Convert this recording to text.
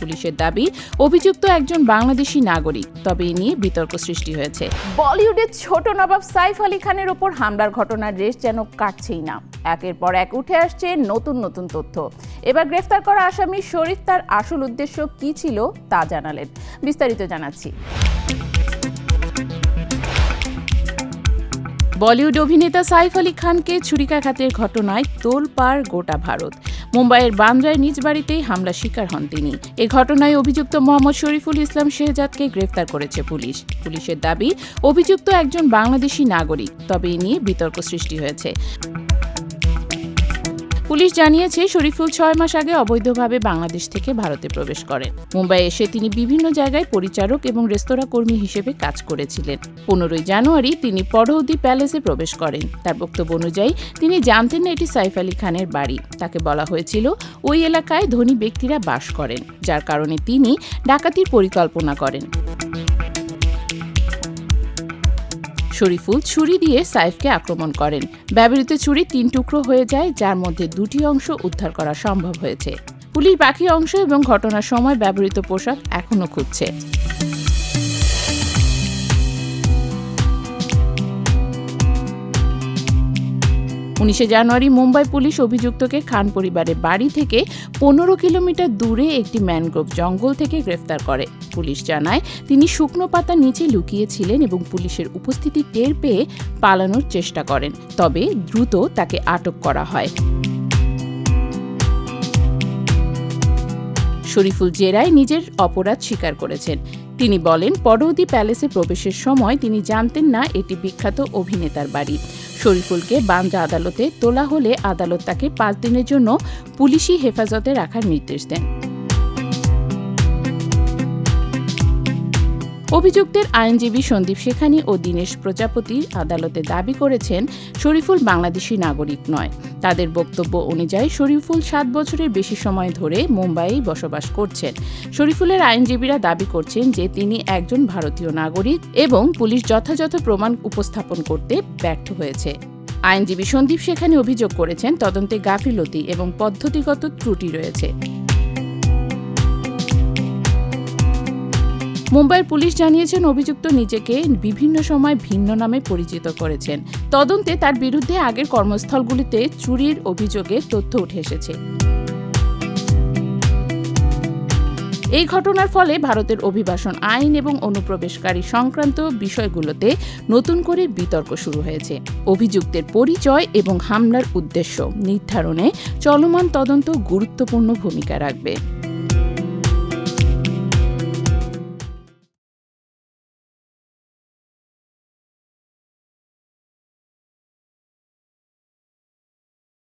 পুলিশের দাবি, অভিযুক্ত একজন বাংলাদেশি নাগরিক। তবে এ নিয়ে বিতর্ক সৃষ্টি হয়েছে। বলিউডের ছোট নবাব সাইফ আলী খানের ওপর হামলার ঘটনার রেশ যেন কাটছেই না। একের পর এক উঠে আসছে নতুন নতুন তথ্য। এবার গ্রেফতার করা আসামি শরীফ তার আসল উদ্দেশ্য কি ছিল তা জানালেন। বিস্তারিত জানাচ্ছি। বলিউড অভিনেতা সাইফ আলী খানকে ছুরিকাঘাতের ঘটনায় তোলপাড় গোটা ভারত। মুম্বাইয়ের বান্দ্রায় নিজ বাড়িতেই হামলা শিকার হন তিনি। এ ঘটনায় অভিযুক্ত মোহাম্মদ শরীফুল ইসলাম শেহজাদকে গ্রেফতার করেছে পুলিশ। পুলিশের দাবি, অভিযুক্ত একজন বাংলাদেশি নাগরিক। তবে এ নিয়ে বিতর্ক সৃষ্টি হয়েছে। পুলিশ জানিয়েছে, শরীফুল 6 মাস আগে অবৈধভাবে বাংলাদেশ থেকে ভারতে প্রবেশ করেন। মুম্বাই এসে তিনি বিভিন্ন জায়গায় পরিচারক এবং রেস্তোরাঁ কর্মী হিসেবে কাজ করেছিলেন। 15 জানুয়ারি তিনি পড়ৌদি প্যালেসে প্রবেশ করেন। তার বক্তব্য অনুযায়ী তিনি জানতেন না এটি সাইফ আলী খানের বাড়ি। তাকে বলা হয়েছিল ওই এলাকায় ধনী ব্যক্তিরা বাস করেন, যার কারণে তিনি ডাকাতির পরিকল্পনা করেন। শরীফুল ছুরি দিয়ে সাইফকে আক্রমণ করেন। ব্যবহৃত ছুরি 3 টুকরো হয়ে যায়, যার মধ্যে 2টি অংশ উদ্ধার করা সম্ভব হয়েছে। পুলিশ বাকি অংশ এবং ঘটনার সময় ব্যবহৃত পোশাক এখনও খুঁজছে। 19 জানুয়ারি মুম্বাই পুলিশ অভিযুক্তকে খান পরিবারের বাড়ি থেকে 15 কিলোমিটার দূরে একটি ম্যানগ্রোভ জঙ্গল থেকে গ্রেফতার করে। পুলিশ জানায়, তিনি শুকনো পাতা নিচে লুকিয়েছিলেন এবং পুলিশের উপস্থিতি টের পেয়ে পালানোর চেষ্টা করেন। তবে দ্রুত তাকে আটক করা হয়। শরীফুল জেরায় নিজের অপরাধ স্বীকার করেছেন। তিনি বলেন, পড়ৌদি প্যালেসে প্রবেশের সময় তিনি জানতেন না এটি বিখ্যাত অভিনেতার বাড়ি। শরীফুলকে বান্দ্রা আদালতে তোলা হলে আদালত তাকে 5 দিনের জন্য পুলিশি হেফাজতে রাখার নির্দেশ দেন। অভিযুক্তের আইনজীবী সন্দীপ শেখানি ও দীনেশ প্রজাপতি আদালতে দাবি করেছেন, শরীফুল বাংলাদেশি নাগরিক নয়। তাদের বক্তব্য অনুযায়ী শরীফুল 7 বছরের বেশি সময় ধরে মুম্বাইয়ে বসবাস করছেন। শরীফুলের আইনজীবীরা দাবি করছেন যে তিনি একজন ভারতীয় নাগরিক এবং পুলিশ যথাযথ প্রমাণ উপস্থাপন করতে ব্যর্থ হয়েছে। আইনজীবী সন্দীপ শেখানি অভিযোগ করেছেন, তদন্তে গাফিলতি এবং পদ্ধতিগত ত্রুটি রয়েছে। মুম্বাইয়ের পুলিশ জানিয়েছেন, অভিযুক্ত নিজেকে বিভিন্ন সময় ভিন্ন নামে পরিচিত করেছেন। তদন্তে তার বিরুদ্ধে আগের কর্মস্থলগুলিতে চুরির অভিযোগে তথ্য উঠে এসেছে। এই ঘটনার ফলে ভারতের অভিবাসন আইন এবং অনুপ্রবেশকারী সংক্রান্ত বিষয়গুলোতে নতুন করে বিতর্ক শুরু হয়েছে। অভিযুক্তের পরিচয় এবং হামলার উদ্দেশ্য নির্ধারণে চলমান তদন্ত গুরুত্বপূর্ণ ভূমিকা রাখবে।